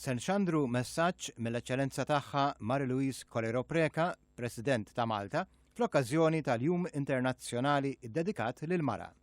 Se nxandru messaġġ mill-Eċċellenza tagħha Marie-Louise Coleiro Preca, President ta' Malta, fl-okkażjoni tal-Jum Internazzjonali ddedikat lill-Mara.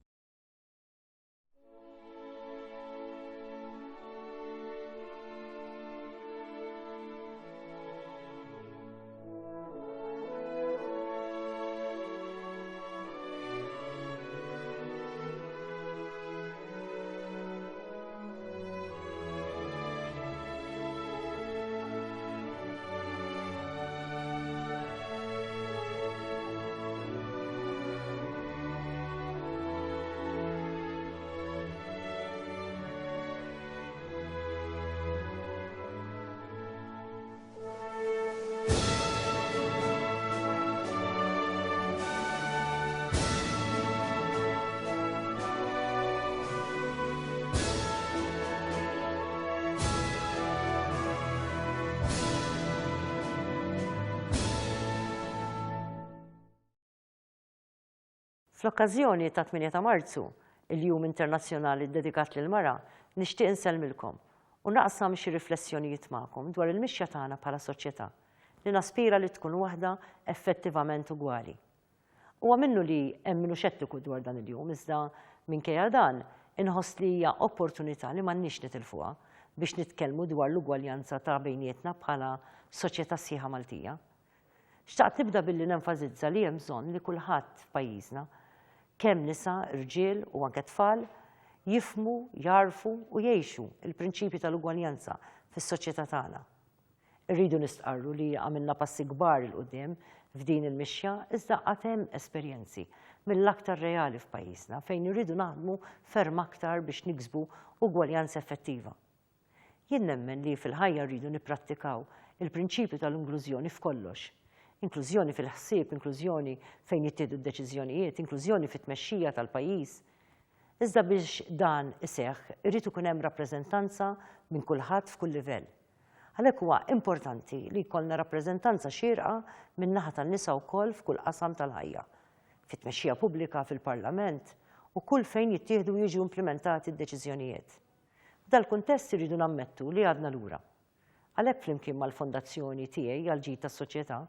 Fl-okkażjoni ta' 8 ta' Marzu, il-Jum Internazzjonali ddedikat lill-Mara, nixtieq insellmilkom u naqsam xi riflessjonijiet magħkom dwar il-mixja tagħna bħala soċjetà li naspira li tkun waħda effettivament ugwali. Huwa minnu li hemm minnu xettiku dwar dan il-jum, iżda minkejja dan inħoss li hija opportunità li m'għandniex nitilfuha biex nitkellmu dwar l-ugwaljanza ta' bejnietna bħala soċjetà sieħa Maltija. Xtaqt nibda billi nenfasizza li hemm bżonn li kulħadd f'pajjiżna kemm nisa, irġiel u anke tfal jifhmu, jarfu u jgħixu il-prinċipji tal-ugwaljanza fis-soċjetà tagħna. Irridu nistqarru li għamilna passi kbar il qudiem f'din il-mixja iżda qatt hemm esperjenzi mill-aktar reali f'pajjiżna fejn irridu naħdmu ferm aktar biex niksbu ugwaljanza effettiva. Jien nemmen li fil-ħajja rridu nipprattikaw il-prinċipju tal-inklużjoni f'kollox. Inklużjoni fil-ħsieb, inklużjoni fejn jittieħdu d-deċiżjonijiet, inklużjoni fit-tmexxija tal-pajjiż. Iżda biex dan iseħħ irid ikun hemm rappreżentanza minn kulħadd f'kull livell. Għalhekk huwa importanti li jkollna rappreżentanza xierqa min-naħa tan-nisa wkoll f'kull qasam tal-ħajja, fit-tmexxija pubblika, fil-Parlament u kull fejn jittieħdu u jiġu implementati d-deċiżjonijiet. F'dal-kuntest irridu nammettu li għadna lura. Għalhekk flimkien mal-fondazzjoni tiegħi għall-ġid tas-soċjetà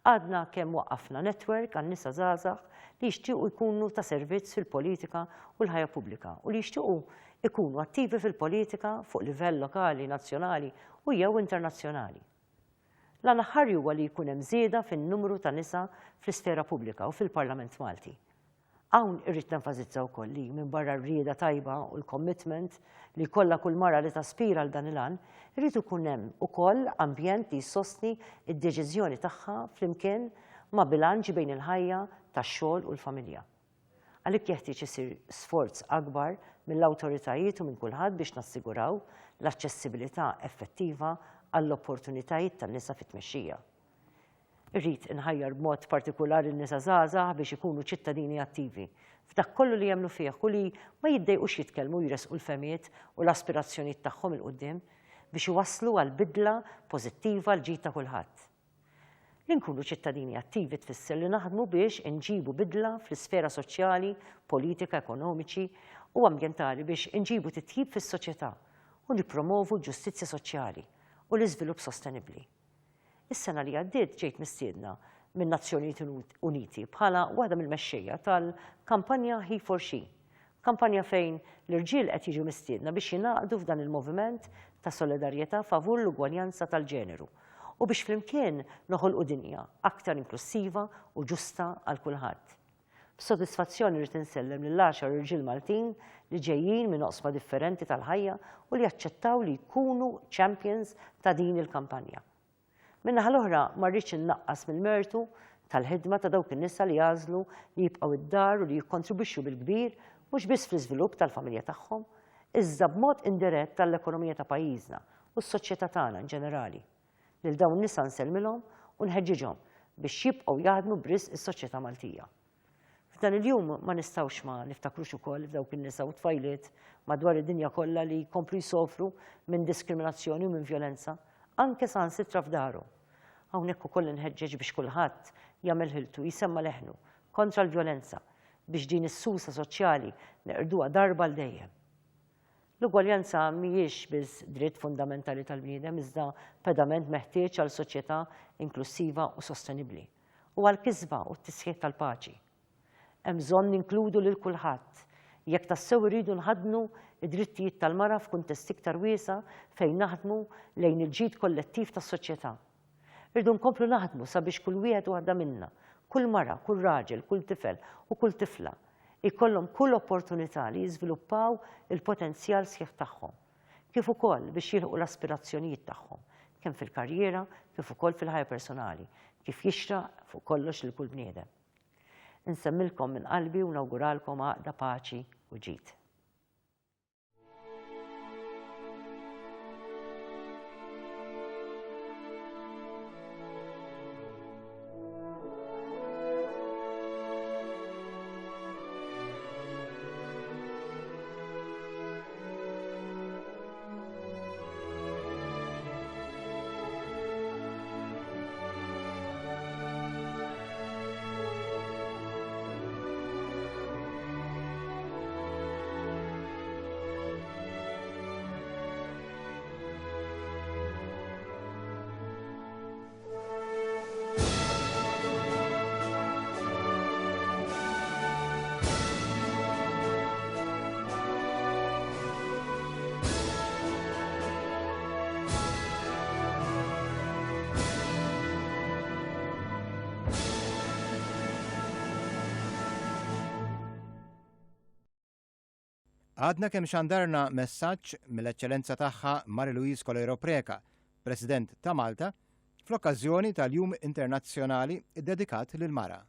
għadna kemm waqqafna netwerk għan-nisa żgħażagħ li jixtiequ jkunu ta' servizz fil-politika u l-ħajja pubblika u li jixtiequ ikunu attivi fil-politika fuq livell lokali, nazzjonali u jew internazzjonali. L-għan aħħar huwa li jkun hemm żieda fin-numru ta' nisa fl-isfera pubblika u fil-Parlament Malti. Hawn irrid nenfasizza wkoll li minn barra r-rieda tajba u l-commitment li jkollha kull mara li taspira għal dan il-għan, irrid ikun hemm ukoll ambjent li jsostni d-deċiżjoni tagħha flimkien ma' bilanċ bejn il-ħajja tax-xogħol u l-familja. Għalhekk jeħtieġ isir sforz akbar mill-awtoritajiet u minn kulħadd biex nassiguraw l-aċċessibilità effettiva għall-opportunitajiet tan-nisa fit-tmexxija. Irrid inħajjar b'mod partikolari n-nisa żgħażagħ biex ikunu ċittadini attivi f'dak kollu li jagħmlu fih u li ma jiddejqux jitkellmu jresqu l-femiet u l-aspirazzjonijiet tagħhom il quddiem biex iwasslu għal bidla pożittiva l-ġid ta' kulħadd. Li nkunu ċittadini attivi tfisser li naħdmu biex inġibu bidla fl-isfera soċjali, politika, ekonomiċi u ambjentali biex inġibu titjib fis-soċjetà u nippromovu l-ġustizzja soċjali u l-iżvilupp sostenibbli. Is-sena li għaddiet ġejt mistiedna minn Nazzjonijiet Uniti bħala waħda mill-mexxejja tal-kampanja He for She, kampanja fejn l-irġiel qed jiġu mistiedna biex jingħaqdu f'dan il-moviment ta' solidarjetà favur l-ugwaljanza tal-ġeneru u biex flimkien noħolqu dinja aktar inklusiva u ġusta għal kulħadd. B'sodisfazzjoni rrid insellem lill-10 irġiel Maltin li ġejjin minn oqsma differenti tal-ħajja u li jaċċettaw li jkunu champions ta' din il-kampanja. Min-naħa l-oħra ma rridx innaqqas mill-mertu tal-ħidma ta' dawk in-nisa li jażlu li jibqgħu id-dar u li jikkontribwixxu bil-kbir mhux biss fl-iżvilupp tal-familja tagħhom, iżda b'mod indirett tal-ekonomija ta' pajjiżna u s-soċjetà tagħna ġenerali. Lil dawn nisa nsellmilhom u nħeġġiġhom biex jibqgħu jaħdmu b'risq is-soċjetà Maltija. F'dan il-jum ma nistgħux ma niftakrux ukoll f'dawk in-nisa u tfajliet madwar id-dinja kollha li jkomplu jsofru minn diskriminazzjoni u minn vjolenza, anke saħansitra f'daru. Hawnhekk ukoll inħeġġeġ biex kulħadd jagħmel ħiltu jisemma' leħnu kontra l-vjolenza biex din is-susa soċjali neqrduha darba l dejjem. L-ugwaljanza mhijiex biss dritt fundamentali tal-bniedem, iżda pedament meħtieġ għal soċjetà inklusiva u sostenibbli u għal kisba u t-tisħiħ tal-paċi. Hemm bżonn ninkludu lil kulħadd jekk tassew iridu nħadnu id-drittijiet tal-mara f'kuntest iktar wiesa' fejn naħdmu lejn il-ġid kollettiv tas-soċjetà. Irdu nkomplu naħdmu sabiex kull wieħed waħda minna, kull mara, kull raġel, kull tifel u kull tifla ikollhom kull opportunità li jiżviluppaw il-potenzjal sħiħ tagħhom, kif ukoll biex jilħqu l-aspirazzjonijiet tagħhom, kemm fil-karriera, kif ukoll fil-ħajja personali, kif jixraq fuq kollox lil kull bniedem. Insemmilkom minn qalbi u nawguralkom għaqda paċi u ġid. Għadna kemm xandarna messaġġ mill-eċċellenza tagħha Marie-Louise Coleiro Preca, President ta' Malta, fl-okkażjoni tal-Jum Internazzjonali ddedikat lill-Mara.